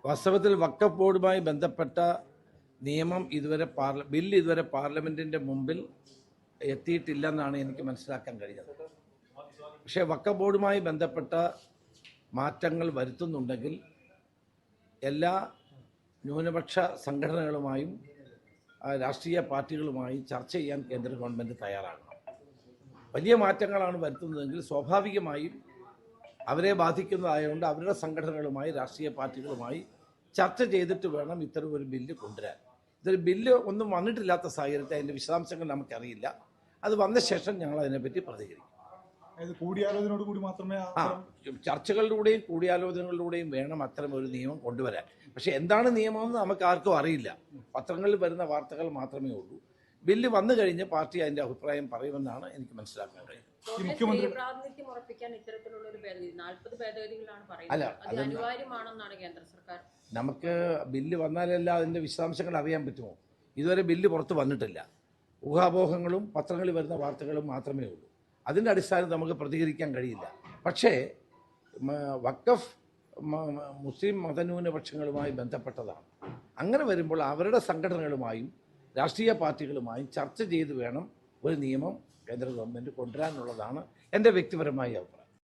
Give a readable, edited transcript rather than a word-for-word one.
വാസ്തവത്തിൽ വഖഫ് ബോർഡുമായി ബന്ധപ്പെട്ട നിയമം ബില്ല് ഇതുവരെ പാർലമെൻറ്റിൻ്റെ മുമ്പിൽ എത്തിയിട്ടില്ലെന്നാണ് എനിക്ക് മനസ്സിലാക്കാൻ കഴിയുന്നത്. പക്ഷേ വഖഫ് ബോർഡുമായി ബന്ധപ്പെട്ട മാറ്റങ്ങൾ വരുത്തുന്നുണ്ടെങ്കിൽ എല്ലാ ന്യൂനപക്ഷ സംഘടനകളുമായും രാഷ്ട്രീയ പാർട്ടികളുമായി ചർച്ച ചെയ്യാൻ കേന്ദ്ര ഗവൺമെൻറ് തയ്യാറാകണം. വലിയ മാറ്റങ്ങളാണ് വരുത്തുന്നതെങ്കിൽ സ്വാഭാവികമായും അവരെ ബാധിക്കുന്നതായതുകൊണ്ട് അവരുടെ സംഘടനകളുമായി രാഷ്ട്രീയ പാർട്ടികളുമായി ചർച്ച ചെയ്തിട്ട് വേണം ഇത്തരം ഒരു ബില്ല് കൊണ്ടുവരാൻ. ഇതൊരു ബില്ല് ഒന്നും വന്നിട്ടില്ലാത്ത സാഹചര്യത്തിൽ അതിൻ്റെ വിശദാംശങ്ങൾ നമുക്കറിയില്ല. അത് വന്ന ശേഷം ഞങ്ങൾ അതിനെപ്പറ്റി പ്രതികരിക്കും. കൂടിയാലോചനയോട് കൂടി മാത്രമേ ചർച്ചകളിലൂടെയും കൂടിയാലോചനകളിലൂടെയും വേണം അത്തരം ഒരു നിയമം കൊണ്ടുവരാൻ. പക്ഷേ എന്താണ് നിയമമെന്ന് നമുക്ക് ആർക്കും അറിയില്ല. പത്രങ്ങളിൽ വരുന്ന വാർത്തകൾ മാത്രമേ ഉള്ളൂ. ബില്ല് വന്നു കഴിഞ്ഞ് പാർട്ടി അതിന്റെ അഭിപ്രായം പറയുമെന്നാണ് എനിക്ക് മനസ്സിലാക്കാൻ കഴിയുന്നത്. നമുക്ക് ബില്ല് വന്നാലല്ല അതിന്റെ വിശദാംശങ്ങൾ അറിയാൻ പറ്റുമോ? ഇതുവരെ ബില്ല് പുറത്ത് വന്നിട്ടില്ല. ഊഹാപോഹങ്ങളും പത്രങ്ങളിൽ വരുന്ന വാർത്തകളും മാത്രമേ ഉള്ളൂ. അതിൻ്റെ അടിസ്ഥാനത്തിൽ നമുക്ക് പ്രതികരിക്കാൻ കഴിയില്ല. പക്ഷേ വഖഫ് മുസ്ലിം മതന്യൂനപക്ഷങ്ങളുമായി ബന്ധപ്പെട്ടതാണ്. അങ്ങനെ വരുമ്പോൾ അവരുടെ സംഘടനകളുമായും രാഷ്ട്രീയ പാർട്ടികളുമായും ചർച്ച ചെയ്ത് വേണം ഒരു നിയമം കേന്ദ്ര ഗവൺമെൻറ് കൊണ്ടുവരാനുള്ളതാണ് എൻ്റെ വ്യക്തിപരമായ അഭിപ്രായം.